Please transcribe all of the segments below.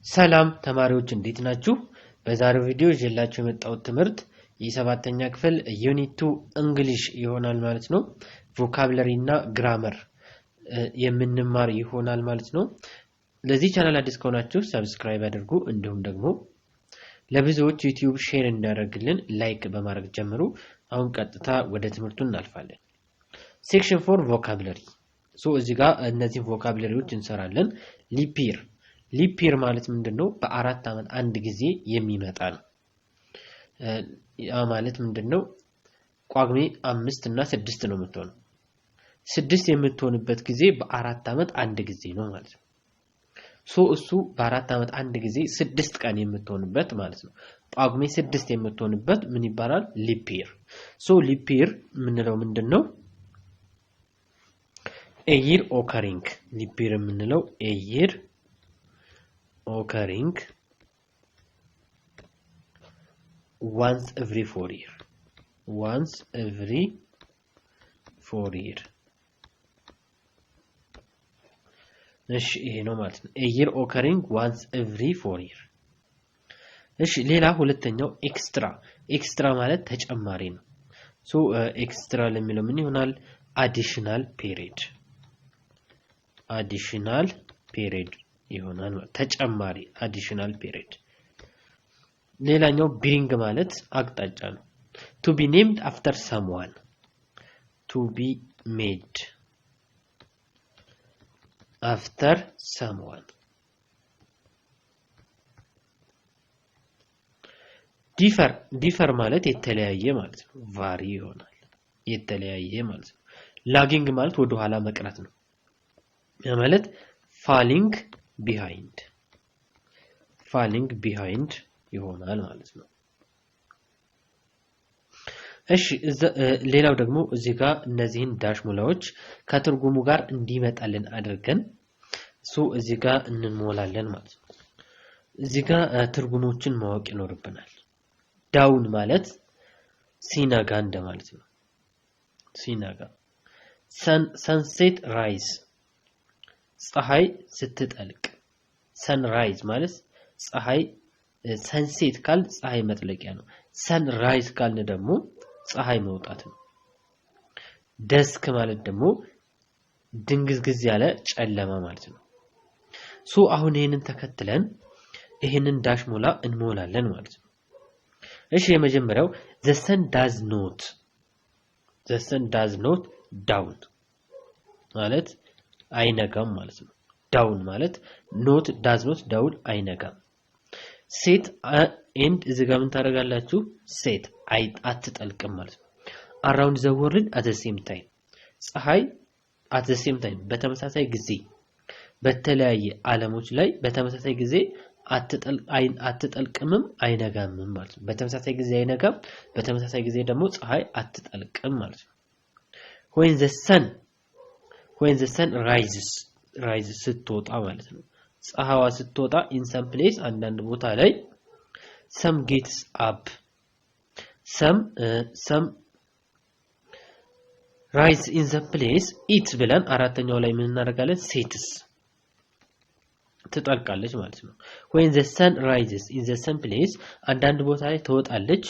ሰላም ተማሪዎች እንዴት ናችሁ? በዛሬው ቪዲዮ ይዤላችሁ የመጣሁት ትምህርት የሰባተኛ ክፍል ዩኒት 2 እንግሊሽ ይሆናል ማለት ነው። ቮካብለሪ እና ግራመር የምንማር ይሆናል ማለት ነው። ለዚህ ቻናል አዲስ ከሆናችሁ ሰብስክራይብ አድርጉ፣ እንዲሁም ደግሞ ለብዙዎች ዩቲዩብ ሼር እንዲያደርግልን ላይክ በማድረግ ጀምሩ። አሁን ቀጥታ ወደ ትምህርቱ እናልፋለን። ሴክሽን 4 ቮካብለሪ እዚህ ጋር እነዚህ ቮካብለሪዎች እንሰራለን። ሊፕ ይር ማለት ምንድነው? በአራት አመት አንድ ጊዜ የሚመጣ ነው። ያ ማለት ምንድነው? ጳጉሜ 5 እና 6 ነው የምትሆነው። 6 የምትሆንበት ጊዜ በአራት አመት አንድ ጊዜ ነው ማለት ነው። እሱ በአራት አመት አንድ ጊዜ 6 ቀን የምትሆንበት ማለት ነው። ጳጉሜ 6 የምትሆንበት ምን ይባላል? ሊፕ ይር። ሊፕ ይር ምንለው ምንድነው? a year occurring ሊፕ ይር ምንለው a year occurring once every 4 year. እሺ ይሄ ነው ማለት ነው። a year occurring once every 4 year። እሺ ሌላ ሁለተኛው ኤክስትራ ማለት ተጨማሪ ነው። ኤክስትራ ለሚለው ምን ይሆናል? additional period ይሆናል። ተጨማሪ additional period። ሌላኛው bring ማለት አቅጣጫ ነው። to be named after someone to be made after someone። differ ማለት የተለያየ ማለት ነው። vary ይሆናል የተለያየ ማለት ነው። lagging ማለት ወደ ኋላ መቅረት ነው። ያ ማለት falling behind ይሆናል ማለት ነው። እሺ ሌላው ደግሞ እዚህ ጋር እነዚህን ዳሽ ሙላዎች ከትርጉሙ ጋር እንዲመጣልን አድርገን እዚህ ጋር እንሞላለን ማለት ነው። እዚህ ጋር ትርጉሞችን ማወቅ ይኖርብናል። ዳውን ማለት ሲነጋ እንደማለት ነው። ሲነጋ። ሰንሴት ራይዝ ፀሐይ ስትጠልቅ። ሰንራይዝ ማለት ፀሐይ ሰንሴት ካል ፀሐይ መጥለቂያ ነው። ሰንራይዝ ካልን ደግሞ ፀሐይ መውጣት ነው። ደስክ ማለት ደግሞ ድንግዝግዝ ያለ ጨለማ ማለት ነው። አሁን ይሄንን ተከትለን ይሄንን ዳሽ ሞላ እንሞላለን ማለት ነው። እሺ የመጀመሪያው the sun does not down ማለት አይነጋም ማለት ነው። ዳውን ማለት not does not down አይነጋም። ሴት ኤንድ እዚህ ጋር ምን ታደርጋላችሁ? ሴት አትጠልቅም ማለት ነው። around the world at the same time ፀሐይ at the same time በተመሳሳይ ጊዜ በተለያየ ዓለሞች ላይ በተመሳሳይ ጊዜ አትጠልቅምም አይነጋምም ማለት ነው። በተመሳሳይ ጊዜ አይነጋም፣ በተመሳሳይ ጊዜ ደግሞ ፀሐይ አትጠልቅም ማለት ነው። when the sun rises ስትወጣ ማለት ነው። ፀሐይዋ ስትወጣ in some place አንዳንድ ቦታ ላይ some gets up some rise in the place it ብለን አራተኛው ላይ ምን እናደርጋለን? sets ትጠልቃለች ማለት ነው። when the sun rises in the some place አንዳንድ ቦታ ላይ ትወጣለች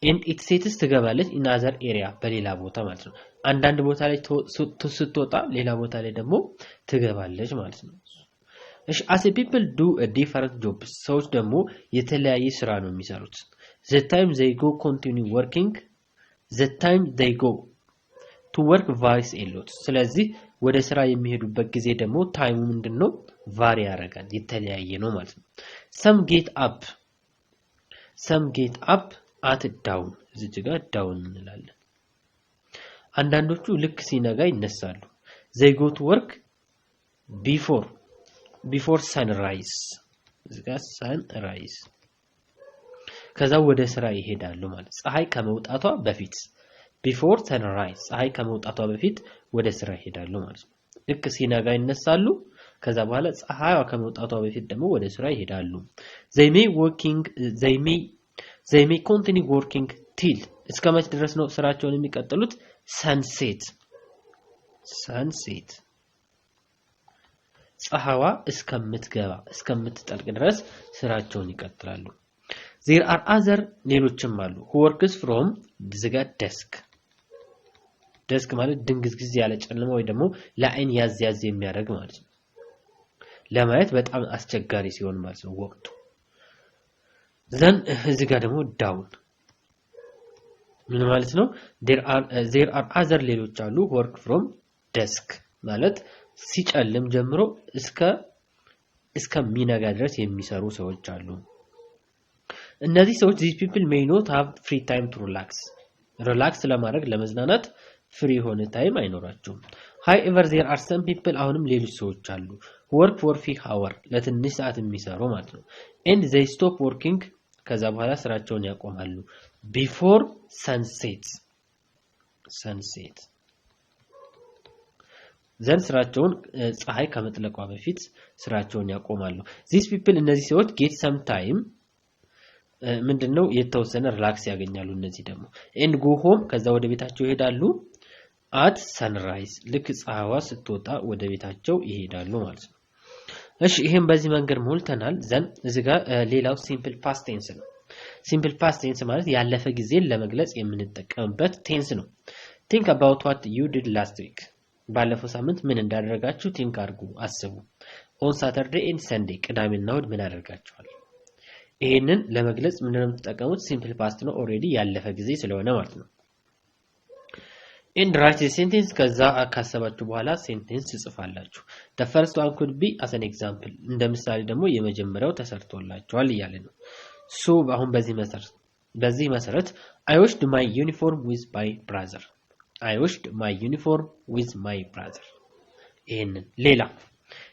and it sets ትገባለች in other area በሌላ ቦታ ማለት ነው። አንዳንድ ቦታ ላይ ስትወጣ ሌላ ቦታ ላይ ደግሞ ትገባለች ማለት ነው። እሺ as people do a different jobs ሰዎች ደግሞ የተለያየ ስራ ነው የሚሰሩት። the time they go continue working the time they go to work varies a lot። ስለዚህ ወደ ስራ የሚሄዱበት ጊዜ ደግሞ ታይሙ ምንድነው? ቫሪ ያደርጋል የተለያየ ነው ማለት ነው። some get up at dawn እዚህ ጋር ዳውን እንላለን። አንዳንዶቹ ልክ ሲነጋ ይነሳሉ። they go to work before sunrise እዚህ ጋር sunrise ከዛ ወደ ስራ ይሄዳሉ ማለት ፀሐይ ከመውጣቷ በፊት before sunrise ፀሐይ ከመውጣቷ በፊት ወደ ስራ ይሄዳሉ ማለት ነው። ልክ ሲነጋ ይነሳሉ። ከዛ በኋላ ፀሐይዋ ከመውጣቷ በፊት ደግሞ ወደ ስራ ይሄዳሉ። they may continue working till እስከመች ድረስ ነው ስራቸውን የሚቀጥሉት? sunset ፀሐዋ እስከምትገባ እስከምትጠልቅ ድረስ ስራቸውን ይቀጥላሉ there are other ሌሎችም አሉ who works from the desk ማለት ድንግዝግዝ ያለ ጨለማ ወይ ደግሞ ለአይን ያዝ የሚያደርግ ማለት ነው ለማየት በጣም አስቸጋሪ ሲሆን ማለት ነው ወቅቱ then እዚህ ጋር ደግሞ down ምን ማለት ነው there are other ሌሎች አሉ work from desk ማለት ሲጨልም ጀምሮ እስከሚነጋ ድረስ የሚሰሩ ሰዎች አሉ እነዚህ ሰዎች these people may not have free time to relax ለማድረግ ለመዝናናት ፍሪ ሆነ ታይም አይኖራቸውም however there are some people አሁንም ሌሎች ሰዎች አሉ work for few hour ለትንሽ ሰዓት የሚሰሩ ማለት ነው and they stop working ከዛ በኋላ ስራቸውን ያቆማሉ before sunset ዘን ስራቸውን ፀሐይ ከመጥለቋ በፊት ስራቸውን ያቆማሉ these people እነዚህ ሰዎች get some time ምንድነው የተወሰነ ሪላክስ ያገኛሉ እነዚህ ደግሞ and go home ከዛ ወደ ቤታቸው ይሄዳሉ at sunrise ልክ ፀሐይዋ ስትወጣ ወደ ቤታቸው ይሄዳሉ ማለት ነው እሺ ይሄን በዚህ መንገድ ሞልተናል ዘን እዚህ ጋር ሌላው simple past tense ነው simple past tense ማለት ያለፈ ጊዜን ለመግለጽ የምንጠቀምበት ቴንስ ነው think about what you did last week ባለፈው ሳምንት ምን እንዳደረጋችሁ think አድርጉ አስቡ on Saturday and Sunday ቅዳሜና እሁድ ምን አደረጋችኋል ይሄንን ለመግለጽ ምንድነው የምትጠቀሙት simple past ነው already ያለፈ ጊዜ ስለሆነ ማለት ነው and write a sentence ከዛ ካሰባችሁ በኋላ ሴንቴንስ ጽፋላችሁ the first one could be as an example እንደ ምሳሌ ደግሞ የመጀመሪያው ተሰርቶላችኋል ይያለ ነው so አሁን በዚህ መሰረት I washed my uniform with my brother ይሄንን ሌላ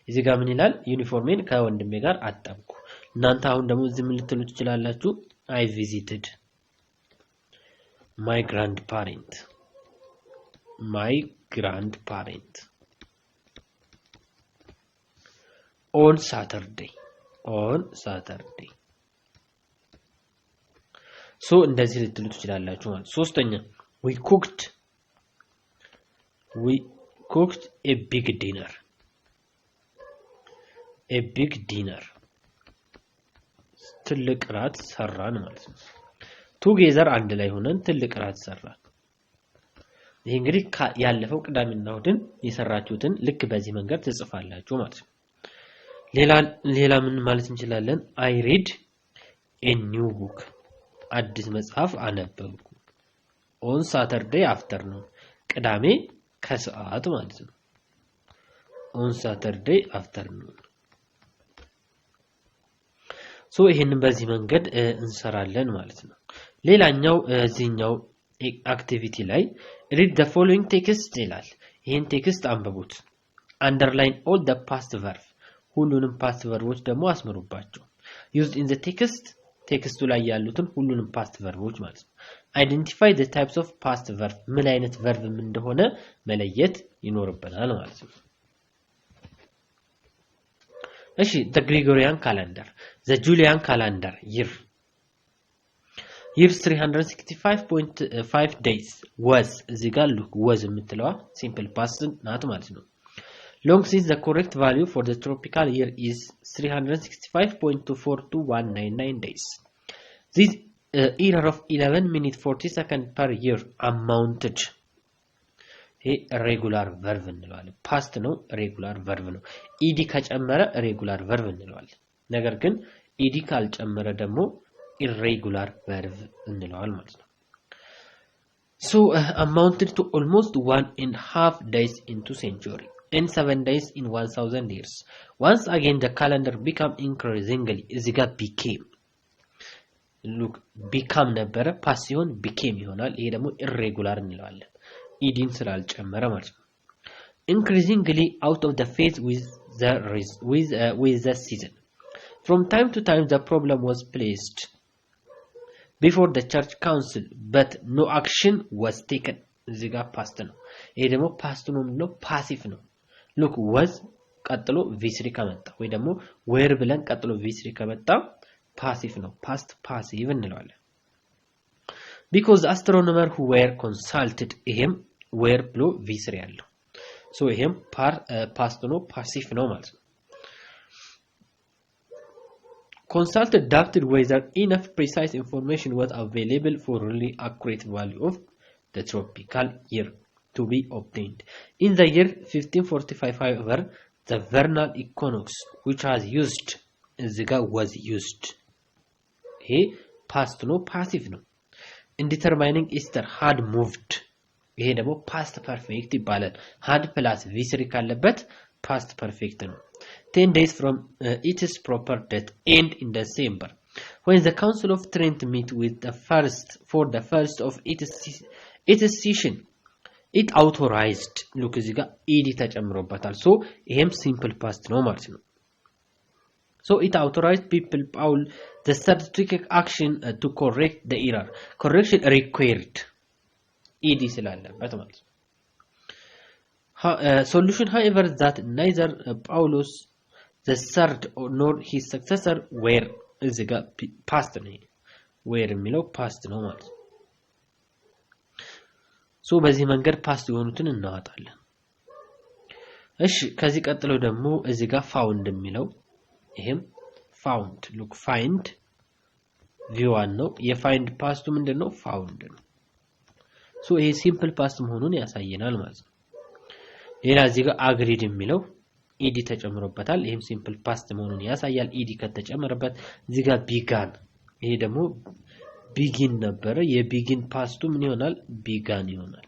እዚህ ጋር ምን ይላል ዩኒፎርሜን ከወንድሜ ጋር አጣብኩ እናንተ አሁን ደግሞ እዚህ ምን ልትሉ ትችላላችሁ I visited my grandparent on Saturday so እንደዚህ ልትሉ ትችላላችሁ ማለት ሶስተኛ we cooked a big dinner ትልቅ ራት ሰራን ማለት ነው together አንድ ላይ ሆነን ትልቅ ራት ሰራን ይሄ እንግዲህ ያለፈው ቅዳሜና እሁድን የሰራችሁትን ልክ በዚህ መንገድ ትጽፋላችሁ ማለት ነው ሌላ ምን ማለት እንችላለን I read a new book አዲስ መጽሐፍ አነበብኩ on Saturday afternoon ቅዳሜ ከሰዓት ማለት ነው on Saturday afternoon so ይሄንን በዚህ መንገድ እንሰራለን ማለት ነው ሌላኛው እዚህኛው activity ላይ read the following text ይላል ይሄን ቴክስት አንብቡት underline all the past verb ሁሉንም past verbs ደግሞ አስምሩባቸው used in the ቴክስቱ ላይ ያሉትን ሁሉንም past verbs ማለት ነው identify the types of past verb ምን አይነት verb እንደሆነ መለየት ይኖርብናል ማለት ነው እሺ the Gregorian calendar the Julian calendar year 365.5 days was እዚህ ጋር was የምትለዋ simple past ናት ማለት ነው long since the correct value for the tropical year is 365.24299 days this error of 11 minutes 40 seconds per year amounted regular verb እንለዋለን past ነው regular verb ነው ed ከጨመረ regular verb እንለዋለን ነገር ግን ed ካልጨመረ ደግሞ irregular verb እንለዋለን ማለት ነው so amounted to almost 1.5 days into century and 7 days in 1000 years once again the calendar became increasingly እዚህ ጋር become ነበረ past ሲሆን became ይሆናል ይሄ ደግሞ irregular እንለዋለን ኢዲን ስላልጨመረ ማለት ነው increasingly out of the phase with the season from time to time the problem was placed before the church council but no action was taken እዚህ ጋር past ነው ይሄ ደግሞ past ነው passive ነው look was ቀጥሎ v3 ከመጣ ወይ ደግሞ were ብለን ቀጥሎ v3 ከመጣ passive ነው past passive እንለዋለን because astronomers who were consulted ይሄም were ብሎ v3 ያለው so ይሄም past ነው passive ነው ማለት ነው consulted doubted whether enough precise information was available for really accurate value of the tropical year to be obtained. In the year 1545, however, the vernal equinox, which was used. He past no passive no. In determining Easter had moved. ይሄ ደግሞ past perfect ይባላል. had plus v3 ካለበት past perfect ነው. 10 days from its proper date end in December. When the Council of Trent meet with the first of its session, it authorized. Look እዚህ ጋር ed ተጨምሮበታል. So ይሄም simple past ነው ማለት ነው. So it authorized people Paul the third to take action to correct the error. Correction required. ed ስላለበት ማለት ነው. Solution, however, that neither Paulus the third nor his successor were እዚህ ጋር past ነው. were የሚለው past ነው ማለት ነው. So በዚህ መንገድ past የሆኑትን እናወጣለን. እሺ ከዚህ ቀጥሎ ደግሞ እዚህ ጋር found የሚለው ይሄም found look find v1 ነው. የfind past ምንድነው? found ነው. So ይሄ simple past መሆኑን ያሳየናል ማለት ነው. ሌላ እዚህ ጋር agreed የሚለው ed ተጨምሮበታል. ይሄም simple past መሆኑን ያሳያል ed ከተጨመረበት. እዚህ ጋር began ይሄ ደግሞ begin ነበረ. የbegin past ምን ይሆናል? began ይሆናል.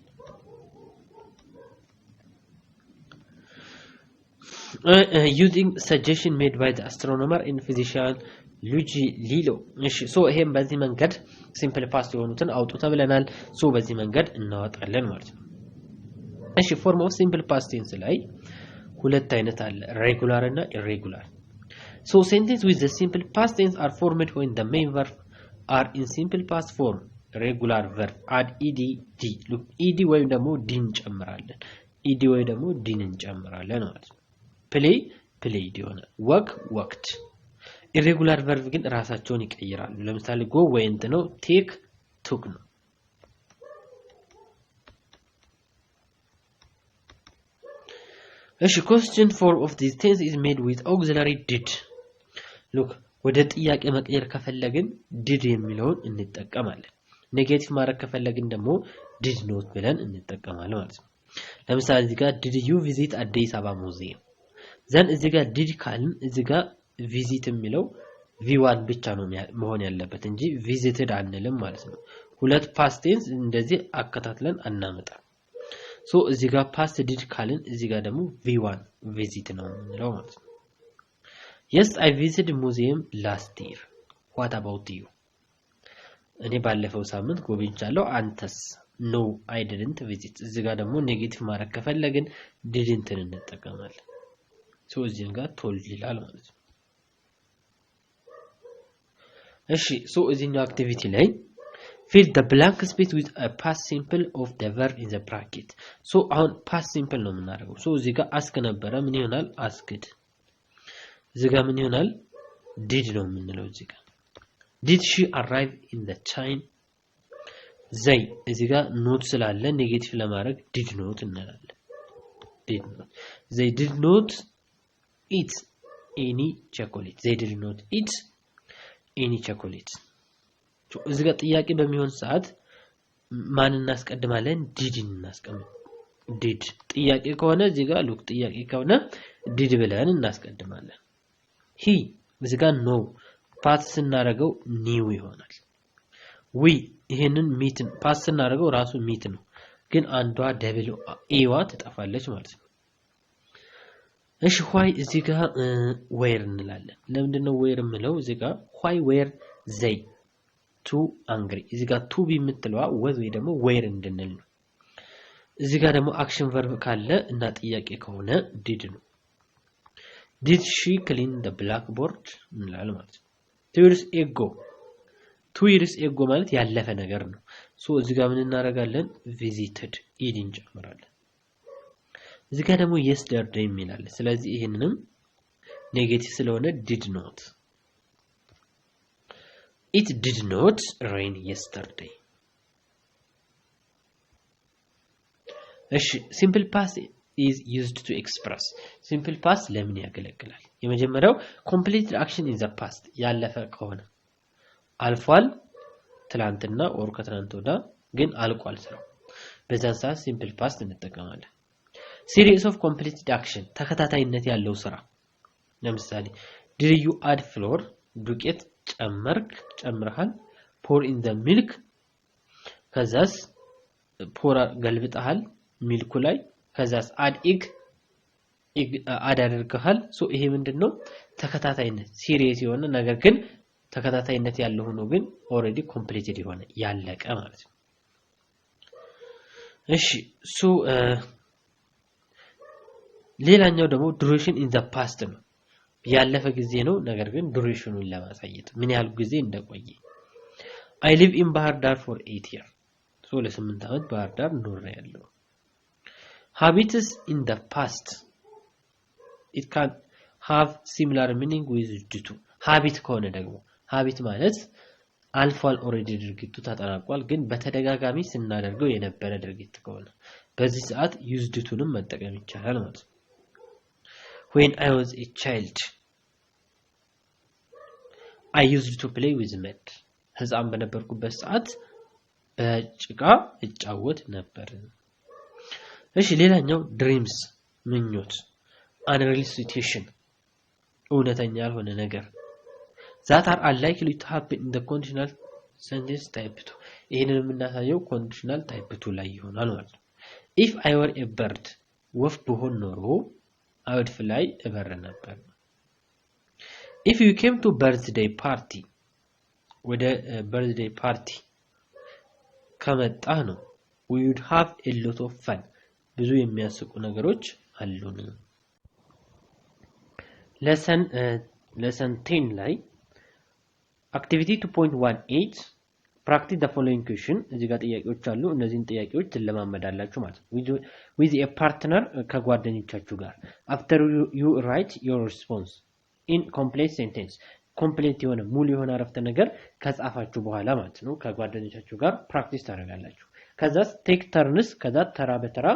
Using suggestion made by the astronomer and physician Luigi Lilo. So ይሄም በዚህ መንገድ simple past የሆኑትን አውጡ ተብለናል. so በዚህ መንገድ እናወጣለን ማለት ነው. እሺ form of simple past tense ላይ ሁለት አይነት አለ, regular እና irregular. So sentences with the simple past tense are formed when the main verb are in simple past form. Regular verb add ed d. Look ed ወይም ደግሞ d እንጨምራለን. ed ወይ ደግሞ d እንጨምራለን ማለት ነው. play played ይሆናል. work worked. irregular verb ግን ራሳቸውን ይቀይራሉ. ለምሳሌ go went ነው, take took ነው. እሺ question form of this tense is made with auxiliary did. look ወደ ጥያቄ መቀየር ከፈለግን did የሚለውን እንጠቀማለን. ኔጌቲቭ ማድረግ ከፈለግን ደግሞ did not ብለን እንጠቀማለን ማለት ነው. ለምሳሌ እዚህ ጋር did you visit አዲስ አበባ ሙዚየም? ዘን እዚህ ጋር did ካልን እዚህ ጋር visit የሚለው v1 ብቻ ነው መሆን ያለበት እንጂ visited አንልም ማለት ነው. ሁለት past tense እንደዚህ አከታትለን አናመጣም. so እዚህ ጋር past did ካልን እዚህ ጋር ደግሞ v1 visit ነው የምንለው ማለት ነው. yes I visited museum last year. what about you? እኔ ባለፈው ሳምንት ጎብኝቻለሁ. አንተስ? no I didn't visit. እዚህ ጋር ደግሞ ኔጌቲቭ ማድረግ ከፈለግን didn't እንጠቀማለን. so እዚህ ጋር told ይላል ማለት ነው. እሺ so እዚህኛው አክቲቪቲ ላይ fill the blank space with a past simple of the verb in the bracket. so አሁን past simple ነው የምናደርገው. so እዚህ ጋር ask ነበረ, ምን ይሆናል? asked. እዚህ ጋር ምን ይሆናል? did ነው የምንለው. እዚህ ጋር did she arrive in the time? they እዚህ ጋር not ስላለ ኔጌቲቭ ለማድረግ did not እንላለን. did not. they did not eat any chocolate. they did not eat any chocolate. so እዚህ ጋር ጥያቄ በሚሆን ሰዓት ማን እናስቀድማለን? did እናስቀድም. did ጥያቄ ከሆነ እዚህ ጋር look ጥያቄ ከሆነ did ብለን እናስቀድማለን. he እዚህ ጋር no past ስናደርገው new ይሆናል. we ይሄንን meet past ስናደርገው ራሱ meet ነው, ግን አንዷ ደብል ኤዋ ትጠፋለች ማለት ነው. እሺ why እዚህ ጋር where እንላለን. ለምንድን ነው where የምለው? እዚህ ጋር why were they too angry? እዚህ ጋር to be የምትለዋ was ወይ ደግሞ where እንድንል ነው. እዚህ ጋር ደግሞ action verb ካለ እና ጥያቄ ከሆነ did ነው. did she clean the blackboard እንላለን ማለት ነው. 2 years ago 2 years ago ማለት ያለፈ ነገር ነው. so እዚህ ጋር ምን እናደርጋለን? visited ed እንጨምራለን. እዚህ ጋር ደግሞ yesterday የሚላል. ስለዚህ ይሄንንም ኔጌቲቭ ስለሆነ did not. it did not rain yesterday. እሺ simple past is used to express simple past ለምን ያገለግላል? የመጀመሪያው completed action in the past ያለፈ ከሆነ አልፏል ትላንትና or ከትላንት ወዳ ግን አልቋል ስራው በዛን ሰዓት simple past እንጠቀማለን። series of completed action ተከታታይነት ያለው ስራ ለምሳሌ did you add flour ዱቄት ጨምረሃል pour in the milk ከዛስ pour ገልብጠሃል ሚልኩ ላይ ከዛስ add egg add አድርገሃል ሶ ይሄ ምንድነው ተከታታይነት ሲሪየስ የሆነ ነገር ግን ተከታታይነት ያለው ሆኖ ግን already completed የሆነ ያለቀ ማለት ነው። እሺ ሶ ሌላኛው ደግሞ duration in the past ነው ያለፈ ጊዜ ነው ነገር ግን ዱሬሽኑን ለማሳየት ምን ያህል ጊዜ እንደቆየ I live in ባህር ዳር for 8 years ሶ ለ8 አመት ባህር ዳር ኖሬያለሁ። habits in the past it can have similar meaning with to habit ከሆነ ደግሞ habit ማለት አልፏል already ድርጊቱ ተጠናቋል ግን በተደጋጋሚ ስናደርገው የነበረ ድርጊት ከሆነ በዚህ ሰዓት used to-ንም መጠቀም ይቻላል ማለት ነው። when I was a child I used to play with mud ህፃን በነበርኩበት ሰዓት በጭቃ እጫወት ነበር። እሺ ሌላኛው dreams ምኞት unreal situation እውነተኛ ያልሆነ ነገር that are unlikely to happen in the conditional sentence type 2 ይሄንን የምናሳየው conditional type 2 ላይ ይሆናል ማለት ነው። if I were a bird ወፍ ብሆን ኖሮ I would fly እበር ነበር። if you came to birthday party ወደ birthday party ከመጣህ ነው we would have a lot of fun ብዙ የሚያስቁ ነገሮች አሉን። lesson 10 ላይ activity 2.18 practice the following question እዚህ ጋር ጥያቄዎች አሉ እነዚህን ጥያቄዎች ትለማመዳላችሁ ማለት ነው። with a partner ከጓደኞቻችሁ ጋር after you write your response in complete sentence complete የሆነ ሙሉ የሆነ አረፍተ ነገር ከጻፋችሁ በኋላ ማለት ነው ከጓደኞቻችሁ ጋር ፕራክቲስ ታደርጋላችሁ። ከዛስ take turns ከዛ ተራ በተራ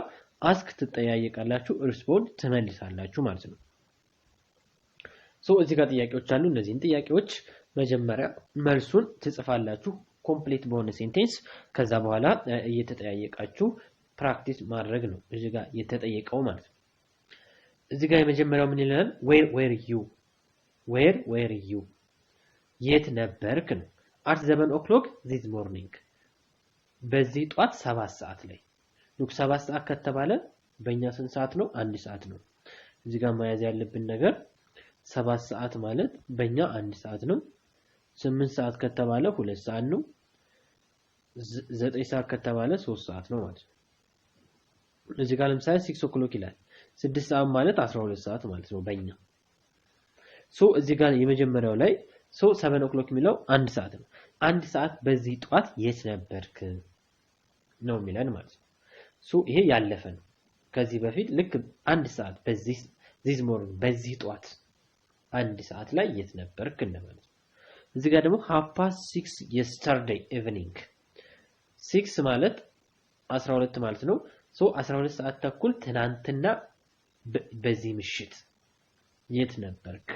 ask ትጠያየቃላችሁ respond ትመልሳላችሁ ማለት ነው። ሶ እዚህ ጋር ጥያቄዎች አሉ እነዚህን ጥያቄዎች መጀመሪያ መልሱን ትጽፋላችሁ ኮምፕሊት በሆነ ሴንቴንስ ከዛ በኋላ እየተጠያየቃችሁ ፕራክቲስ ማድረግ ነው እዚህ ጋር የተጠየቀው ማለት ነው። እዚህ ጋር የመጀመሪያው ምን ይላል where you የት ነበርክ ነው at 7 o'clock this morning በዚህ ጧት 7 ሰዓት ላይ ሉክ 7 ሰዓት ከተባለ በእኛ ስንት ሰዓት ነው 1 ሰዓት ነው። እዚህ ጋር ማያዝ ያለብን ነገር 7 ሰዓት ማለት በእኛ 1 ሰዓት ነው 8 ሰዓት ከተባለ 2 ሰዓት ነው 9 ሰዓት ከተባለ 3 ሰዓት ነው ማለት ነው። እዚህ ጋር ለምሳሌ 6 o'clock ይላል 6 ሰዓት ማለት 12 ሰዓት ማለት ነው በእኛ ሶ እዚህ ጋር የመጀመሪያው ላይ ሶ 7 o'clock የሚለው 1 ሰዓት ነው 1 ሰዓት በዚህ ጧት የት ነበርክ ነው የሚለን ማለት ነው። ሶ ይሄ ያለፈ ነው ከዚህ በፊት ልክ 1 ሰዓት በዚህ this morning በዚህ ጧት 1 ሰዓት ላይ የት ነበርክ እንደማለት ነው። እዚህ ጋር ደግሞ 6:30 yesterday evening 6 ማለት 12 ማለት ነው ሶ 12 ሰዓት ተኩል ትናንትና በዚህ ምሽት የት ነበርክ።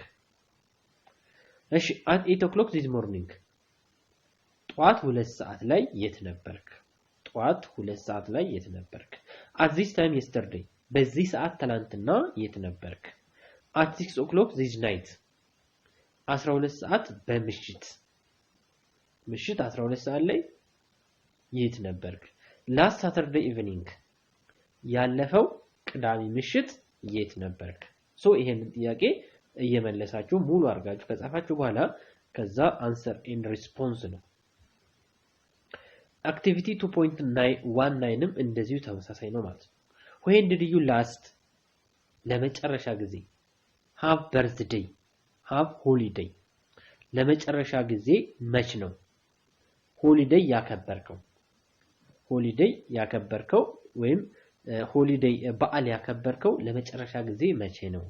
እሺ at 8 o'clock this morning ጧት 2 ሰዓት ላይ የት ነበርክ ጧት 2 ሰዓት ላይ የት ነበርክ። at this time yesterday በዚህ ሰዓት ትናንትና የት ነበርክ። at 6 o'clock this night 12 ሰዓት በምሽት 12 ሰዓት ላይ የት ነበርክ። last Saturday evening ያለፈው ቅዳሜ ምሽት የት ነበርክ። ሶ ይሄንን ጥያቄ እየመለሳችሁ ሙሉ አድርጋችሁ ከጻፋችሁ በኋላ ከዛ answer and response ነው። activity 2.19ም እንደዚሁ ተመሳሳይ ነው ማለት ነው። when did you last ለመጨረሻ ጊዜ have birthday have holiday ለመጨረሻ ጊዜ መች ነው holiday ያከበርከው ወይም holiday በዓል ያከበርከው ለመጨረሻ ጊዜ መቼ ነው።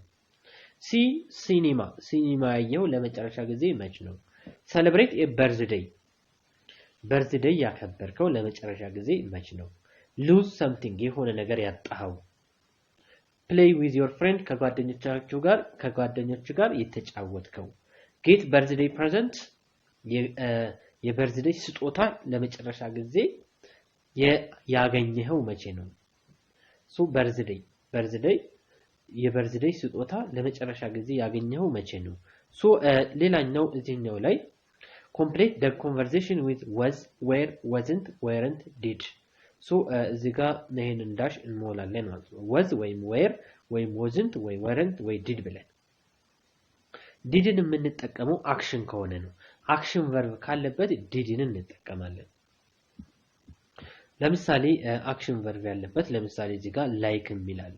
ሲ ሲኒማ ያየው ለመጨረሻ ጊዜ መች ነው። celebrate a birthday ያከበርከው ለመጨረሻ ጊዜ መች ነው። lose something የሆነ ነገር ያጣኸው play with your friend ከጓደኞቹ ጋር የተጫወትከው get birthday present የበርዝዴይ ስጦታ ለመጨረሻ ጊዜ ያገኘኸው መቼ ነው so birthday የበርዝዴይ ስጦታ ለመጨረሻ ጊዜ ያገኘኸው መቼ ነው so ሌላኛው እዚህኛው ላይ complete the conversation with was where wasn't weren't did so እዚህ ጋር ይሄንን ዳሽ እንሞላለን ማለት ነው was ወይም where ወይም wasn't ወይ weren't ወይ did ብለን didን የምንጠቀመው አክሽን ከሆነ ነው አክሽን ቨርብ ካለበት didን እንጠቀማለን ለምሳሌ አክሽን ቨርብ ያለበት ለምሳሌ እዚህ ጋር like የሚላል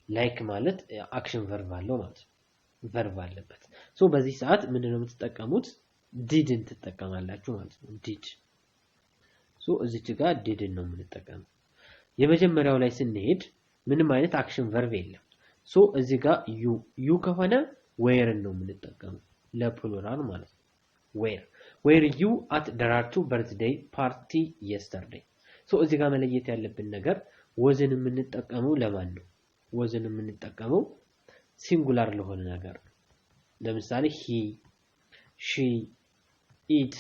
like ማለት አክሽን ቨርብ አለው ማለት ቨርብ አለበት so በዚህ ሰዓት ምንድነው የምትጠቀሙት didን ትጠቀማላችሁ ማለት ነው did so እዚች ጋር didን ነው የምንጠቀመው የመጀመሪያው ላይ ስንሄድ ምንም አይነት አክሽን ቨርብ የለም so እዚህ ጋር you ከሆነ where ነው የምንጠቀመው ለፕሉራል ማለት ነው where you at ደራርቱ birthday party yesterday so እዚህ ጋር መለየት ያለብን ነገር wasን የምንጠቀመው ለማን ነው wasን የምንጠቀመው ሲንጉላር ለሆነ ነገር ለምሳሌ he she it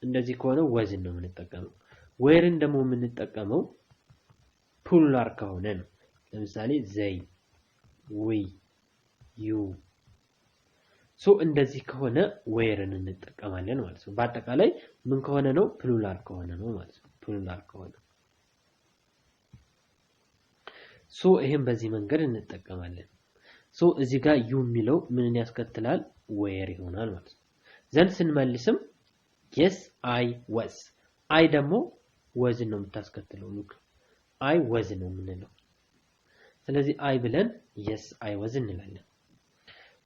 እንደዚህ ከሆነ wasን ነው የምንጠቀመው whereን ደግሞ የምንጠቀመው ፕሉራል ከሆነ ነው ለምሳሌ they we you so እንደዚህ ከሆነ whereን እንጠቀማለን ማለት ነው በአጠቃላይ ምን ከሆነ ነው ፕሉራል ከሆነ ነው ማለት ነው ፕሉራል ከሆነ so ይሄን በዚህ መንገድ እንጠቀማለን so እዚህ ጋር you የሚለው ምንን ያስከትላል where ይሆናል ማለት ነው ዘን ስንመልስም yes I was I ደግሞ was ነው የምታስከትለው look I was ነው የምንለው ስለዚህ I ብለን yes I was እንላለን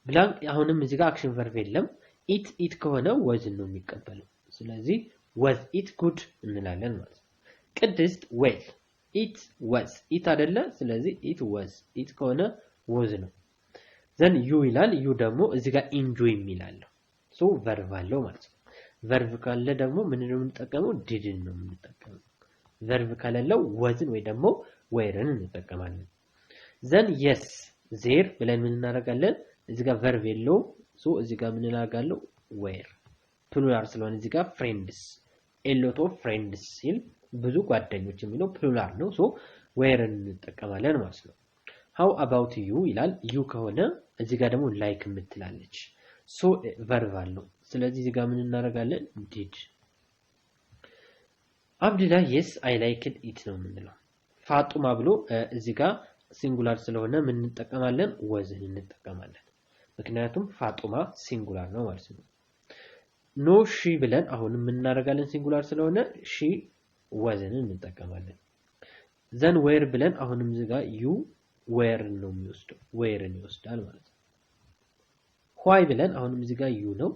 ብላንክ አሁንም እዚህ ጋር አክሽን ቨርብ የለም it ከሆነ was ነው የሚቀበለው ስለዚህ was it good እንላለን ማለት ነው ቅድስት well it was it አይደለ ስለዚህ it was it ከሆነ was ነው then you ይላል you ደግሞ እዚህ ጋር enjoy የሚላል so verb አለው ማለት ነው verb ካለ ደግሞ ምን ነው የምንጠቀመው didን ነው የምንጠቀመው verb ካለለው wasን ወይ ደግሞ wereን እንጠቀማለን then yes there ብለን ምን እናደርጋለን እዚህ ጋር verb የለው so እዚህ ጋር ምን እናደርጋለን were plural ስለሆነ እዚህ ጋር friends a lot of friends ሲል ብዙ ጓደኞች የሚለው plural ነው so wereን እንጠቀማለን ማለት ነው how about you ይላል you ከሆነ እዚህ ጋር ደግሞ like የምትላለች so verb አለው ስለዚህ እዚህ ጋር ምን እናደርጋለን did አብዱላ yes I liked it ነው የምንለው ፋጡማ ብሎ እዚህ ጋር ሲንጉላር ስለሆነ ምን እንጠቀማለን wasን እንጠቀማለን ምክንያቱም ፋጡማ ሲንጉላር ነው ማለት ነው no she ብለን አሁንም ምን እናደርጋለን ሲንጉላር ስለሆነ she wasን እንጠቀማለን then where ብለን አሁንም እዚህ ጋር you were ነው የሚወስደው whereን ይወስዳል ማለት ነው why ብለን አሁንም እዚህ ጋር you ነው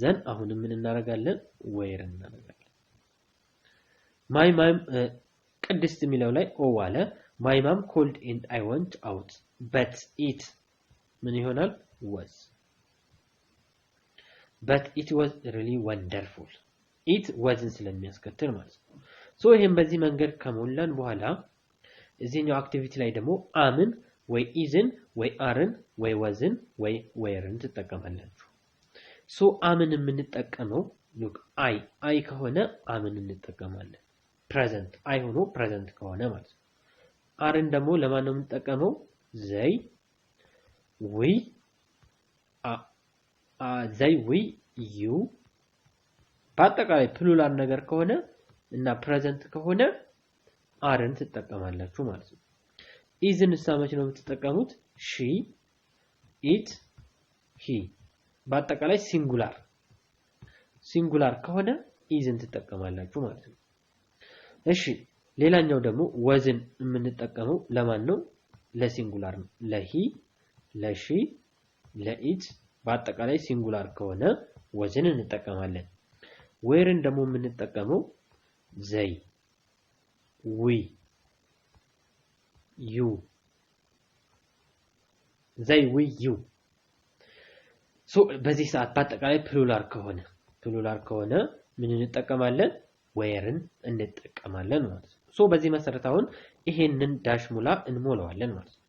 then አሁንም ምን እናደርጋለን where እናደርጋለን my mom ቅድስት የሚለው ላይ ኦ አለ my mom called and I went out but it ምን ይሆናል was but it was really wonderful it wasn't ስለሚያስከትል ማለት ነው so ይሄን በዚህ መንገድ ከሞላን በኋላ እዚህኛው አክቲቪቲ ላይ ደግሞ አምን ወይ ኢዝን ወይ አርን ወይ wasን ወይ wereን ትጠቀማላችሁ so አምን የምንጠቀመው look I ከሆነ አምን እንጠቀማለን present I ሆኖ present ከሆነ ማለት ነው አርን ደግሞ ለማን ነው የምንጠቀመው they we you በአጠቃላይ ፕሉራል ነገር ከሆነ እና present ከሆነ አርን ትጠቀማላችሁ ማለት ነው ኢዝን ሳመች ነው የምትጠቀሙት she it he በአጠቃላይ ሲንጉላር ከሆነ ኢዝን ትጠቀማላችሁ ማለት ነው እሺ ሌላኛው ደግሞ wasን የምንጠቀመው ለማን ነው ለሲንጉላር ነው ለሂ ለሺ ለኢት በአጠቃላይ ሲንጉላር ከሆነ wasን እንጠቀማለን whereን ደግሞ የምንጠቀመው they we you you so በዚህ ሰዓት በአጠቃላይ ፕሉራል ከሆነ ምን እንጠቀማለን whereን እንጠቀማለን ማለት ነው so በዚህ መሰረት አሁን ይሄንን ዳሽ ሙላ እንሞላዋለን ማለት ነው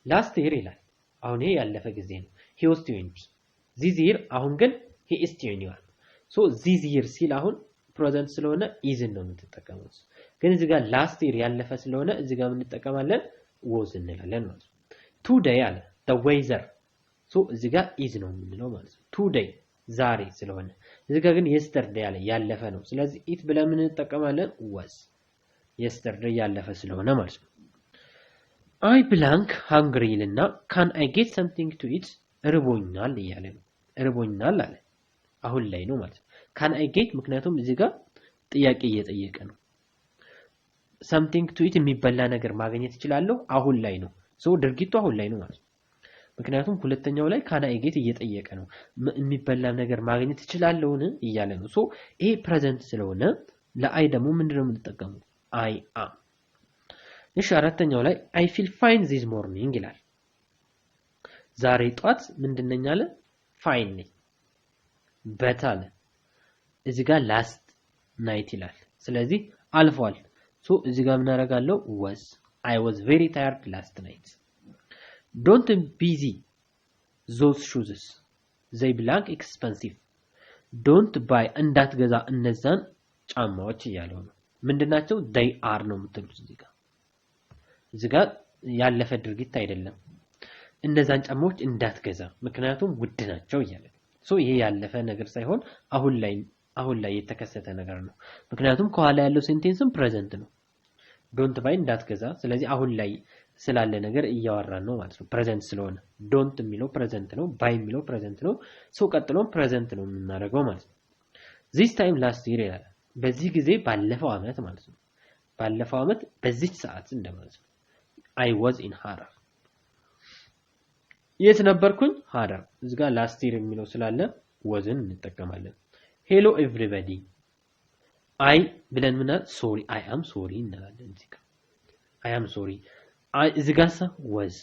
last year ይላል አሁን ይሄ ያለፈ ጊዜ ነው he was 20 this year አሁን ግን he is 21 so this year ሲል አሁን present ስለሆነ is ነው የምትጠቀሙት ግን እዚህ ጋር last year ያለፈ ስለሆነ እዚህ ጋር ምን እንጠቀማለን was እንላለን ማለት ነው today አለ the weather so እዚህ ጋር is ነው የምንለው ማለት ነው today ዛሬ ስለሆነ እዚህ ጋር ግን yesterday አለ ያለፈ ነው ስለዚህ it ብለን ምን እንጠቀማለን was yesterday ያለፈ ስለሆነ ማለት ነው I blank hungry ይልና can I get something to eat እርቦኛል እያለ ነው እርቦኛል አለ አሁን ላይ ነው ማለት ነው can I get ምክንያቱም እዚህ ጋር ጥያቄ እየጠየቀ ነው something to eat የሚበላ ነገር ማግኘት ይችላልው አሁን ላይ ነው so ድርጊቱ አሁን ላይ ነው ማለት ነው ምክንያቱም ሁለተኛው ላይ can I get እየጠየቀ ነው የሚበላ ነገር ማግኘት ይችላልውን እያለ ነው so ይሄ present ስለሆነ ለአይ ደግሞ ምንድነው የምንጠቀመው I am እሺ አራተኛው ላይ I feel fine this morning ይላል ዛሬ ጧት ምንድነኝ አለ fine ነኝ but አለ እዚህ ጋር last night ይላል ስለዚህ አልፏል so እዚህ ጋር ምን አደርጋለሁ was I was very tired last night don't busy those shoes they belong expensive don't buy እንዳትገዛ እነዛን ጫማዎች እያለው ነው ምንድናቸው they are ነው የምትሉት እዚህ ጋር ያለፈ ድርጊት አይደለም እነዛን ጫማዎች እንዳትገዛ ምክንያቱም ውድ ናቸው እያለ ሶ ይሄ ያለፈ ነገር ሳይሆን አሁን ላይ የተከሰተ ነገር ነው ምክንያቱም ከኋላ ያለው ሴንቴንስም ፕሬዘንት ነው ዶንት ባይ እንዳትገዛ ስለዚህ አሁን ላይ ስላለ ነገር እያወራን ነው ማለት ነው ፕሬዘንት ስለሆነ ዶንት የሚለው ፕሬዘንት ነው ባይ የሚለው ፕሬዘንት ነው ሶ ቀጥሎም ፕሬዘንት ነው የምናደርገው ማለት ነው this time last year ይላል በዚህ ጊዜ ባለፈው አመት ማለት ነው ባለፈው አመት በዚህ ሰዓት እንደማለት ነው I was in Harar የት ነበርኩኝ Harar እዚህ ጋር last year የሚለው ስላለ wasን እንጠቀማለን hello everybody I ብለን ምና sorry I am sorry እንላለን እዚህ ጋር I am sorry እዚህ ጋር was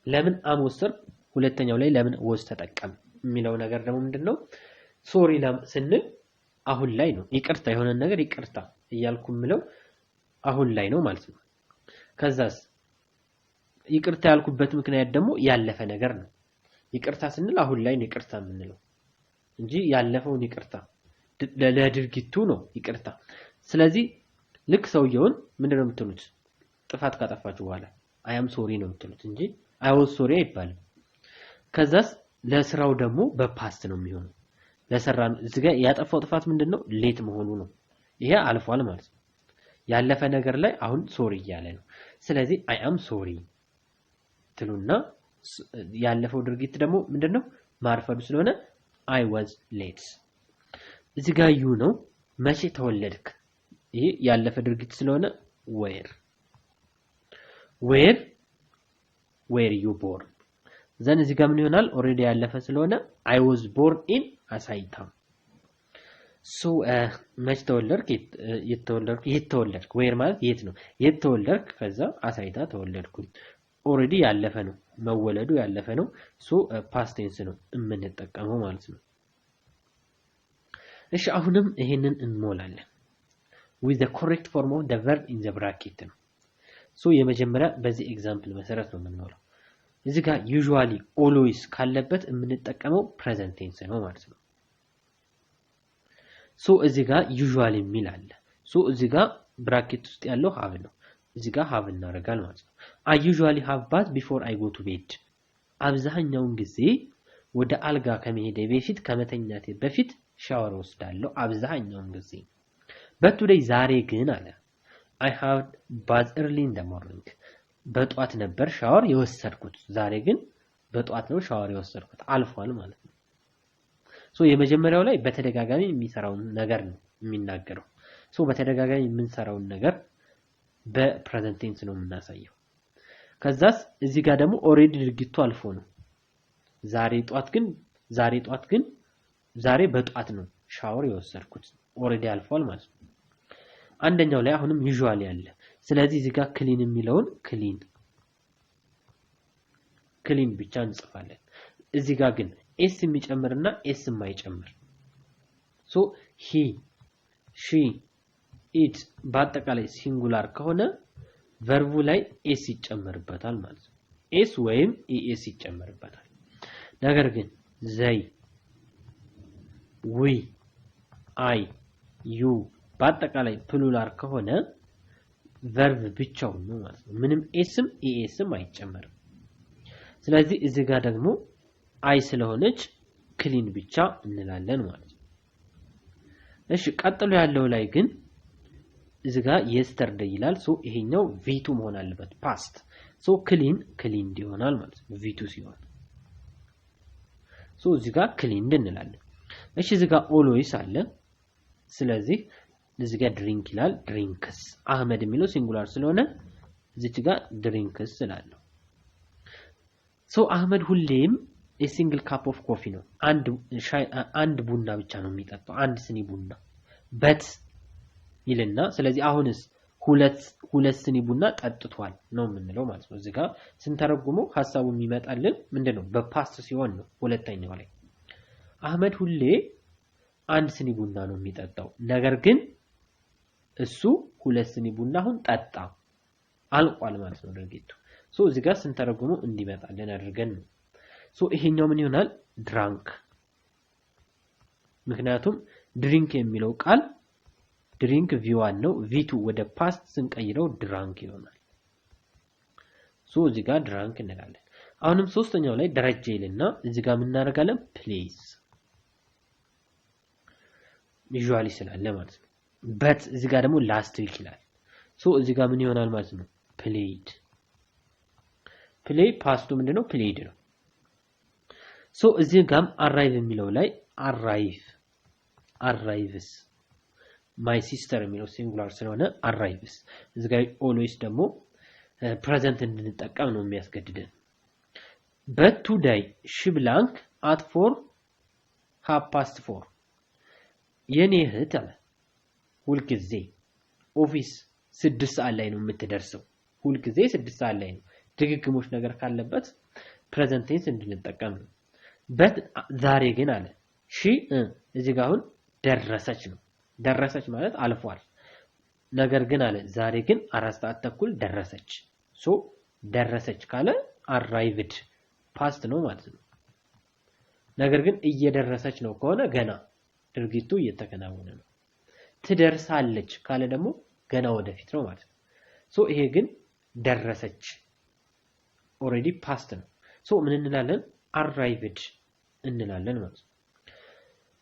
ለምን am ወሰር ሁለተኛው ላይ ለምን was ተጠቀም የሚለው ነገር ደግሞ ምንድነው sorry ስንል አሁን ላይ ነው ይቅርታ የሆነ ነገር ይቅርታ እያልኩምለው አሁን ላይ ነው ማለት ነው ከዛስ ይቅርታ ያልኩበት ምክንያት ደግሞ ያለፈ ነገር ነው ይቅርታ ስንል አሁን ላይ ነው ይቅርታ የምንለው እንጂ ያለፈውን ይቅርታ ለድርጊቱ ነው ይቅርታ ስለዚህ ልክ ሰውየውን ምንድነው የምትሉት ጥፋት ካጠፋችሁ በኋላ I am sorry ነው የምትሉት እንጂ I was sorry አይባልም ከዛስ ለስራው ደግሞ በፓስት ነው የሚሆነው ለሰራን እዚህ ጋር ያጠፋው ጥፋት ምንድነው ሌት መሆኑ ነው ይሄ አልፏል ማለት ነው ያለፈ ነገር ላይ አሁን ሶሪ እያለ ነው ስለዚህ I am sorry ትሉና ያለፈው ድርጊት ደግሞ ምንድነው ማርፈዱ ስለሆነ I was late እዚህ ጋር you ነው መቼ ተወለድክ ይሄ ያለፈ ድርጊት ስለሆነ where you born ዘን እዚህ ጋር ምን ይሆናል ኦሬዲ ያለፈ ስለሆነ I was born in አሳይታ so መቼ ተወለድክ የተወለድክ where ማለት የት ነው የተወለድክ ከዛ አሳይታ ተወለድኩኝ ኦሬዲ ያለፈ ነው መወለዱ ያለፈ ነው so past tense ነው የምንጠቀመው ማለት ነው እሺ አሁንም ይሄንን እንሞላለን with the correct form of the verb in the bracket ነው so የመጀመሪያ በዚህ ኤግዛምፕል መሰረት ነው የምንሞላው እዚህ ጋር usually always ካለበት የምንጠቀመው present tense ነው ማለት ነው so እዚህ ጋር usually የሚል አለ so እዚህ ጋር bracket ውስጥ ያለው have ነው እዚህ ጋር have እናደርጋለን ማለት ነው I usually have bath before I go to bed አብዛኛውን ጊዜ ወደ አልጋ ከመሄዴ በፊት ከመተኛቴ በፊት ሻወር ወስዳለሁ አብዛኛውን ጊዜ but today ዛሬ ግን አለ I have bath early in the morning በጧት ነበር ሻወር የወሰድኩት ዛሬ ግን በጧት ነው ሻወር የወሰድኩት አልፏል ማለት ነው ሶ የመጀመሪያው ላይ በተደጋጋሚ የሚሰራው ነገር ነው የሚናገረው ሶ በተደጋጋሚ የምንሰራው ነገር በፕሬዘንት ቴንስ ነው የምናሳየው ከዛስ እዚህ ጋር ደግሞ ኦሬዲ ድርጊቱ አልፎ ነው ዛሬ ጧት ግን ዛሬ በጧት ነው ሻወር የወሰድኩት ኦሬዲ አልፏል ማለት ነው አንደኛው ላይ አሁንም usually አለ ስለዚህ እዚህ ጋር clean የሚለውን clean ብቻ እንጽፋለን እዚህ ጋር ግን s የሚጨምርና s የማይጨምር so he she it በአጠቃላይ ሲንጉላር ከሆነ ቨርቡ ላይ ኤስ ይጨመርበታል ማለት ነው ኤስ ወይም ኢኤስ ይጨመርበታል ነገር ግን ዘይ ዊ አይ ዩ በአጠቃላይ ፕሉራል ከሆነ ቨርብ ብቻው ነው ማለት ነው ምንም ኤስም ኢኤስም አይጨመርም ስለዚህ እዚህ ጋር ደግሞ አይ ስለሆነች ክሊን ብቻ እንላለን ማለት ነው እሺ ቀጥሎ ያለው ላይ ግን እዚህ ጋር yesterday ይላል ሶ ይሄኛው v2 መሆን አለበት past ሶ ክሊን ይሆናል ማለት ነው v2 ሲሆን ሶ እዚህ ጋር ክሊን እንላለን እሺ እዚህ ጋር always አለ ስለዚህ እዚህ ጋር ድሪንክ ይላል ድሪንክስ አህመድ የሚለው ሲንጉላር ስለሆነ እዚህ ጋር ድሪንክስ ስላለው ሶ አህመድ ሁሌም a single cup of coffee ነው አንድ ቡና ብቻ ነው የሚጠጣው አንድ ስኒ ቡና በት ይልና ስለዚህ አሁንስ ሁለት ስኒ ቡና ጠጥቷል ነው የምንለው ማለት ነው እዚህ ጋር ስንተረጉመው ሐሳቡ የሚመጣልን ምንድነው በፓስት ሲሆን ነው ሁለተኛው ላይ አህመድ ሁሌ አንድ ስኒ ቡና ነው የሚጠጣው ነገር ግን እሱ ሁለት ስኒ ቡና አሁን ጠጣ አልቋል ማለት ነው ድርጊቱ ሶ እዚህ ጋር ስንተረጉመው እንዲመጣልን አድርገን ነው ሶ ይሄኛው ምን ይሆናል ድራንክ ምክንያቱም ድሪንክ የሚለው ቃል ድሪንክ v1 ነው v2 ወደ ፓስት ስንቀይረው ድራንክ ይሆናል ሶ እዚህ ጋር ድራንክ እንላለን አሁንም ሶስተኛው ላይ ደረጃ ይልና እዚህ ጋር ምን እናደርጋለን ፕሌስ ዩዥዋሊ ስላለ ማለት ነው በት እዚህ ጋር ደግሞ ላስት ዊክ ይላል ሶ እዚህ ጋር ምን ይሆናል ማለት ነው ፕሌይድ ፕሌይ ፓስቱ ምንድነው ፕሌይድ ነው ሶ እዚህ ጋርም አራይቭ የሚለው ላይ አራይቭስ my sister የሚለው ሲንጉላር ስለሆነ arrives እዚህ ጋር always ደግሞ present እንድንጠቀም ነው የሚያስገድደን but today she blank at 4:30 የኔ እህት ሁልጊዜ ኦፊስ 6 ሰዓት ላይ ነው የምትደርሰው ሁልጊዜ 6 ሰዓት ላይ ነው ድግግሞሽ ነገር ካለበት present tense እንድንጠቀም ነው but ዛሬ ግን አለ she እዚህ ጋር አሁን ደረሰች ማለት አልፏል ነገር ግን አለ ዛሬ ግን 4:30 ደረሰች ሶ ደረሰች ካለ arrived past ነው ማለት ነው ነገር ግን እየደረሰች ነው ከሆነ ገና ድርጊቱ እየተከናወነ ነው ትደርሳለች ካለ ደግሞ ገና ወደፊት ነው ማለት ነው ሶ ይሄ ግን ደረሰች already past ነው ሶ ምን እንላለን arrived እንላለን ማለት ነው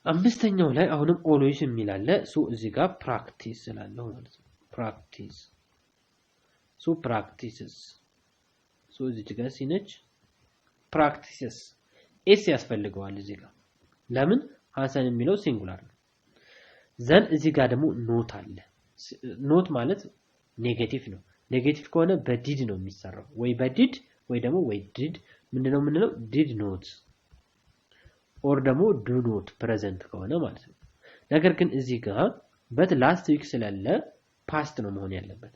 አምስተኛው ላይ አሁንም always የሚላለ ሶ እዚህ ጋር practice ስላለው ማለት ነው practice ሶ practices ሶ እዚህ ጋር ሲነች practices ኤስ ያስፈልገዋል እዚህ ጋር ለምን ሐሰን የሚለው ሲንጉላር ነው ዘን እዚህ ጋር ደግሞ ኖት አለ ኖት ማለት ኔጌቲቭ ነው ኔጌቲቭ ከሆነ በዲድ ነው የሚሰራው ወይ በዲድ ወይ ደግሞ ወይ ዲድ ምንድነው ዲድ ኖት ኦር ደግሞ ዱ ኖት ፕሬዘንት ከሆነ ማለት ነው ነገር ግን እዚህ ጋር በት ላስት ዊክ ስላለ ፓስት ነው መሆን ያለበት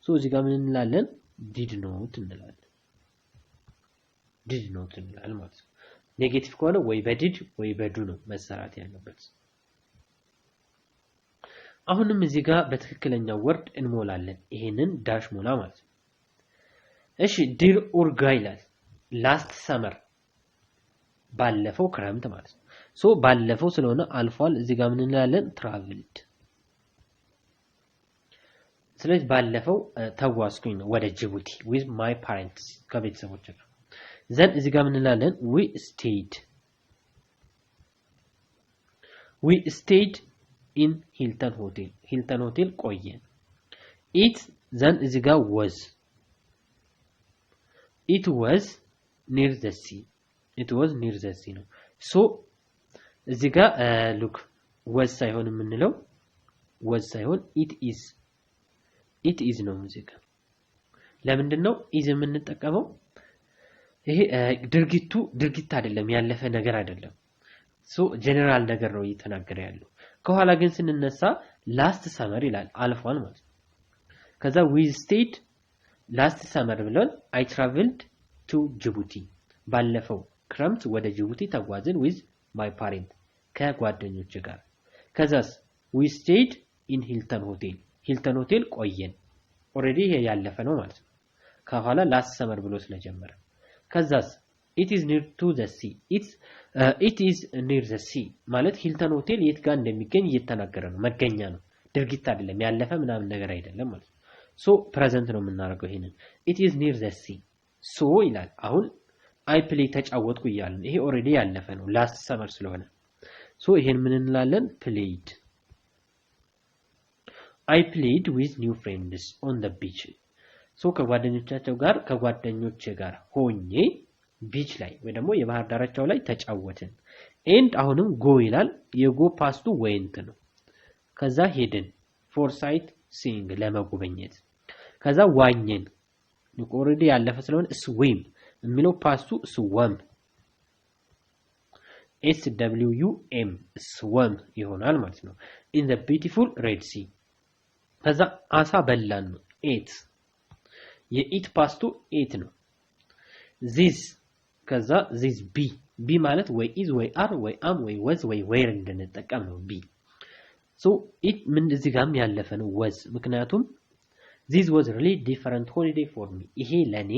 ሶ እዚህ ጋር ምን እንላለን ዲድ ኖት እንላለን ማለት ነው ኔጌቲቭ ከሆነ ወይ በዲድ ወይ በዱ ነው መሰራት ያለበት አሁንም እዚህ ጋር በትክክለኛው ወርድ እንሞላለን ይሄንን ዳሽ ሞላ ማለት ነው እሺ ዲር ኡርጋ ይላል ላስት ሰመር ባለፈው ክረምት ማለት ነው ሶ ባለፈው ስለሆነ አልፏል እዚህ ጋር ምን እንላለን ትራቭልድ ስለዚህ ባለፈው ተጓዝኩኝ ነው ወደ ጅቡቲ with my parents ከቤተሰቦቼ ጋር ዘን እዚህ ጋር ምን እንላለን we stayed in Hilton hotel ቆየን it ዘን እዚህ ጋር it was near the sea ነው ሶ እዚህ ጋር look was ሳይሆን የምንለው ሳይሆን it is ነው እዚህ ጋር ለምንድን ነው is የምንጠቀመው ይሄ ድርጊት አይደለም ያለፈ ነገር አይደለም ሶ ጀነራል ነገር ነው እየተናገረ ያለው ከኋላ ግን ስንነሳ ላስት ሰመር ይላል አልፏል ማለት ነው ከዛ we stayed last summer ብለን I traveled to Djibouti ባለፈው ክረምት ወደ ጅቡቲ ተጓዝን with my parents ከጓደኞቼ ጋር ከዛስ we stayed in Hilton hotel ቆየን ኦሬዲ ይሄ ያለፈ ነው ማለት ነው ከኋላ ላስት ሰመር ብሎ ስለጀመረ ከዛስ it is near to the sea it is near the sea ማለት ሂልተን ሆቴል የት ጋር እንደሚገኝ እየተናገረ ነው መገኛ ነው ድርጊት አይደለም ያለፈ ምናምን ነገር አይደለም ማለት ነው ሶ ፕሬዘንት ነው የምናደርገው ይሄንን it is near the sea ሶ ይላል አሁን I play ተጫወትኩ ይያልን ይሄ ኦሬዲ ያለፈ ነው ላስት ሰመር ስለሆነ ሶ ይሄን ምን እንላለን played I played with new friends on the beach ሶ ከጓደኞቼ ጋር ሆኜ ቢች ላይ ወይ ደግሞ የባህር ዳርቻው ላይ ተጫወትን ኤንድ አሁንም ጎ ይላል የጎ ፓስቱ went ነው ከዛ ሄድን for sight seeing ለመጎብኘት ከዛ ዋኘን ኦሬዲ ያለፈ ስለሆነ swim የሚለው ፓስቱ swam swm swam ይሆናል ማለት ነው in the beautiful red sea ከዛ አሳ በላን ነው ate የኢት ፓስቱ ate ነው this ከዛ this be ማለት ወይ is ወይ are ወይ am ወይ was ወይ were እንደነጠቀም ነው be so it ምን እዚህ ጋርም ያለፈ ነው was ምክንያቱም this was really different holiday for me ይሄ ለኔ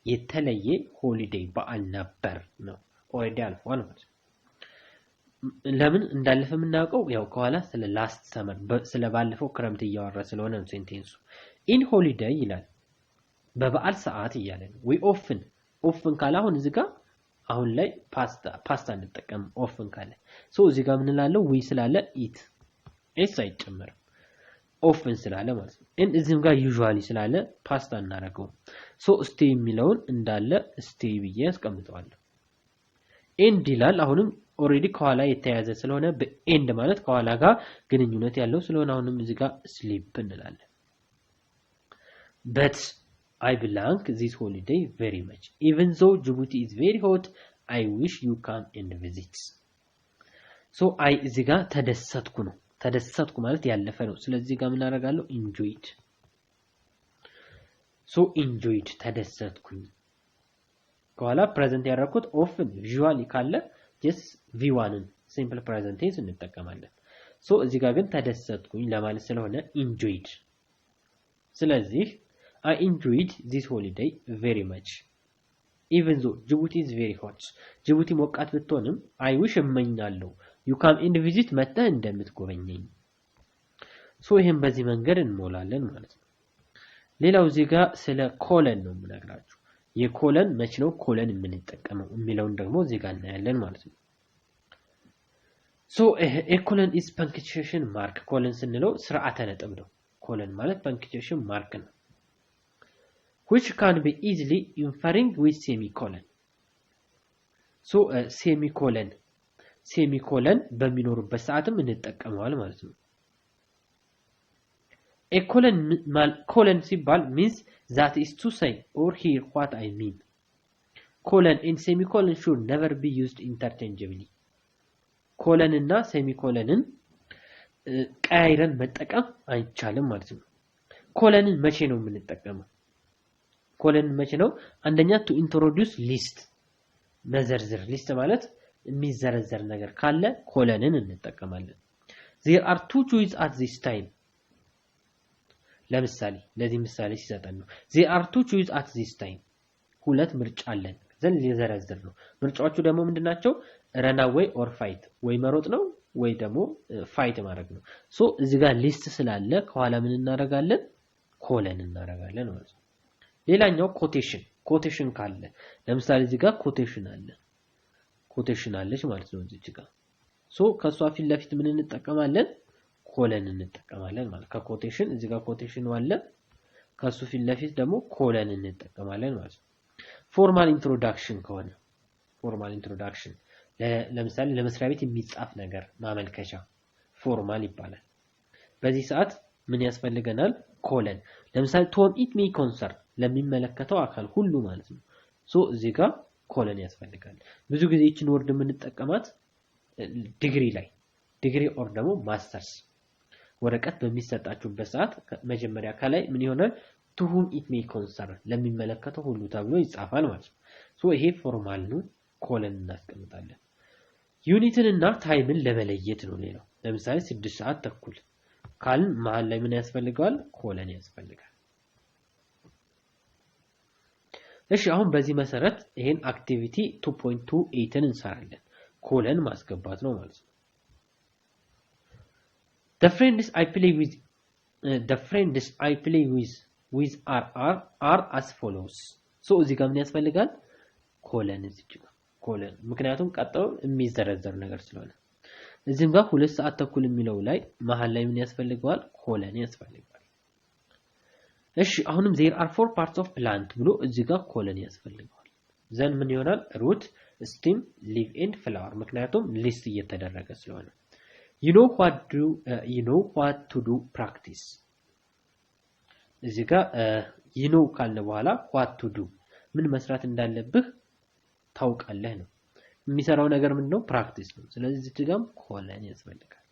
የተለየ ሆሊዴይ በዓል ነበር ነው ኦሬዲ አልፏል ማለት ለምን እንዳለፈ ምናውቀው ያው ከኋላ ስለ ላስት ሰመር ስለ ባለፈው ክረምት እያወራ ስለሆነ ነው ሴንቴንሱ in holiday ይላል በበዓል ሰዓት ይያለ ነው we often ካለ አሁን እዚህ ጋር አሁን ላይ ፓስታ እንጠቀም often ካለ ሶ እዚህ ጋር ምን እንላለው we ስላለ eat s አይጨመርም often ስላለ ማለት ነው እዚህም ጋር usually ስላለ ፓስታ እናረጋው ሶ stay የሚለውን እንዳለ stay ብዬ አስቀምጠዋለሁ end ይላል አሁንም ኦሬዲ ከኋላ የተያዘ ስለሆነ በኤንድ ማለት ከኋላ ጋር ግንኙነት ያለው ስለሆነ አሁንም እዚህ ጋር sleep እንላለን but I belong this holiday very much even though Djibouti is very hot I wish you come and visit so I እዚህ ጋር ተደሰትኩ ማለት ያለፈ ነው ስለዚህ ጋር ምን አደርጋለሁ enjoyed so enjoyed ተደሰትኩኝ ከኋላ present ያደረኩት often usually ካለ just v1ን simple present tense እንጠቀማለን so እዚህ ጋር ግን ተደሰትኩኝ ለማለት ስለሆነ enjoyed ስለዚህ I enjoyed this holiday very much even though Djibouti is very hot Djibouti ሞቃት ብትሆንም I wish እመኛለሁ you come and visit መጥተህ እንደምትጎበኘኝ so ይሄን በዚህ መንገድ እንሞላለን ማለት ነው ሌላው እዚህ ጋር ስለ ኮለን ነው የምነግራችሁ የኮለን መች ነው ኮለን የምንጠቀመው የሚለውን ደግሞ እዚህ ጋር እናያለን ማለት ነው so a colon is punctuation mark colon ስንለው ስርዓተ ነጥብ ነው colon ማለት punctuation mark ነው which can be easily inferring with semicolon so semicolon በሚኖርበት ሰዓትም እንጠቀመዋል ማለት ነው a colon ሲባል means that is to say or hear what I mean colon and semicolon should never be used interchangeably colon እና semicolonን ቀያይረን መጠቀም አይቻልም ማለት ነው colonን መቼ ነው የምንጠቀመው colon መቼ ነው አንደኛ to introduce list መዘርዝር list ማለት የሚዘረዘር ነገር ካለ colonን እንጠቀማለን there are two choices at this time ለምሳሌ ለዚህ ምሳሌ ሲሰጠን ነው there are two choices at this time ሁለት ምርጫ አለን ዘን ሊዘረዝር ነው ምርጫዎቹ ደግሞ ምንድናቸው run away or fight ወይ መሮጥ ነው ወይ ደግሞ ፋይት ማድረግ ነው ሶ እዚህ ጋር ሊስት ስላለ ከኋላ ምን እናደርጋለን ኮለን እናደርጋለን ማለት ነው ሌላኛው ኮቴሽን ካለ ለምሳሌ እዚህ ጋር ኮቴሽን አለች ማለት ነው እዚህ ጋር ሶ ከሷ ፊት ለፊት ምን እንጠቀማለን ኮለን እንጠቀማለን ማለት ከኮቴሽን እዚህ ጋር ኮቴሽን አለ ከሱ ፊት ለፊት ደግሞ ኮለን እንጠቀማለን ማለት ነው ፎርማል ኢንትሮዳክሽን ከሆነ ፎርማል ኢንትሮዳክሽን ለምሳሌ ለመስሪያ ቤት የሚጻፍ ነገር ማመልከቻ ፎርማል ይባላል በዚህ ሰዓት ምን ያስፈልገናል ኮለን ለምሳሌ ቶም ኢት ሚ ኮንሰርን ለሚመለከተው አካል ሁሉ ማለት ነው ሶ እዚህ ጋር ኮለን ያስፈልጋል ብዙ ጊዜ እቺን ወርድ የምንጠቀማት ዲግሪ ኦር ደግሞ ማስተርስ ወረቀት በሚሰጣችሁበት ሰዓት መጀመሪያ ከላይ ምን ይሆናል to whom it may concern ለሚመለከተው ሁሉ ተብሎ ይጻፋል ማለት ነው ሶ ይሄ ፎርማል ነው ኮለን እናስቀምጣለን ዩኒትን እና ታይምን ለመለየት ነው ሌላው ለምሳሌ 6 ሰዓት ተኩል ካልን መሃል ላይ ምን ያስፈልጋል ኮለን ያስፈልጋል እሺ አሁን በዚህ መሰረት ይሄን አክቲቪቲ 2.28ን እንሰራለን። ኮለን ማስገባት ነው ማለት ነው። the friends I play with are as follows so እዚህ ጋር ምን ያስፈልጋል ኮለን እዚህ ጋር ኮለን ምክንያቱም ቀጥሎ የሚዘረዘር ነገር ስለሆነ እዚህም ጋር 2 ሰዓት ተኩል የሚለው ላይ መሃል ላይ ምን ያስፈልጋል ኮለን ያስፈልጋል። እሺ አሁንም there are 4 parts of plant ብሎ እዚህ ጋር ኮለን ያስፈልጋል። ዘን ምን ይሆናል root stem leaf and flower ምክንያቱም ሊስት እየተደረገ ስለሆነ you know what to do practice እዚህ ጋር you know ካለ በኋላ what to do ምን መስራት እንዳለብህ ታውቃለህ ነው። የሚሰራው ነገር ምንድነው ፕራክቲስ ነው። ስለዚህ እዚህ ጋርም ኮለን ያስፈልጋል።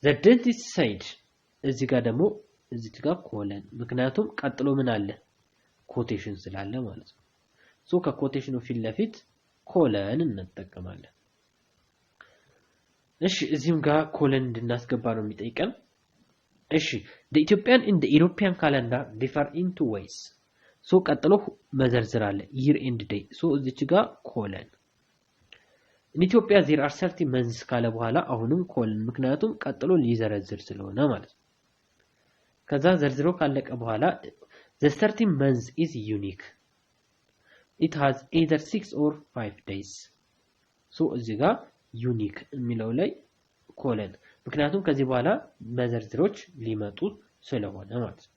the dentist said እዚህ ጋር ደግሞ እዚህ ጋር ኮለን ምክንያቱም ቀጥሎ ምን አለ ኮቴሽን ስላለ ማለት ነው። ሶ ከኮቴሽኑ ፊት ለፊት ኮለን እንጠቀማለን። እሺ እዚህም ጋር ኮለን እንድናስገባ ነው የሚጠይቀን። እሺ the Ethiopian and the European calendar differ in 2 ways ሶ ቀጥሎ መዘርዝር አለ year and day ሶ እዚች ጋር ኮለን in Ethiopia there are 30 months ካለ በኋላ አሁንም ኮለን ምክንያቱም ቀጥሎ ሊዘረዝር ስለሆነ ማለት ነው። ከዛ ዘርዝሮ ካለቀ በኋላ the 30 months is unique it has either 6 or 5 days ሶ እዚህ ጋር ዩኒክ የሚለው ላይ ኮለን ምክንያቱም ከዚህ በኋላ መዘርዝሮች ሊመጡ ስለሆነ ማለት ነው።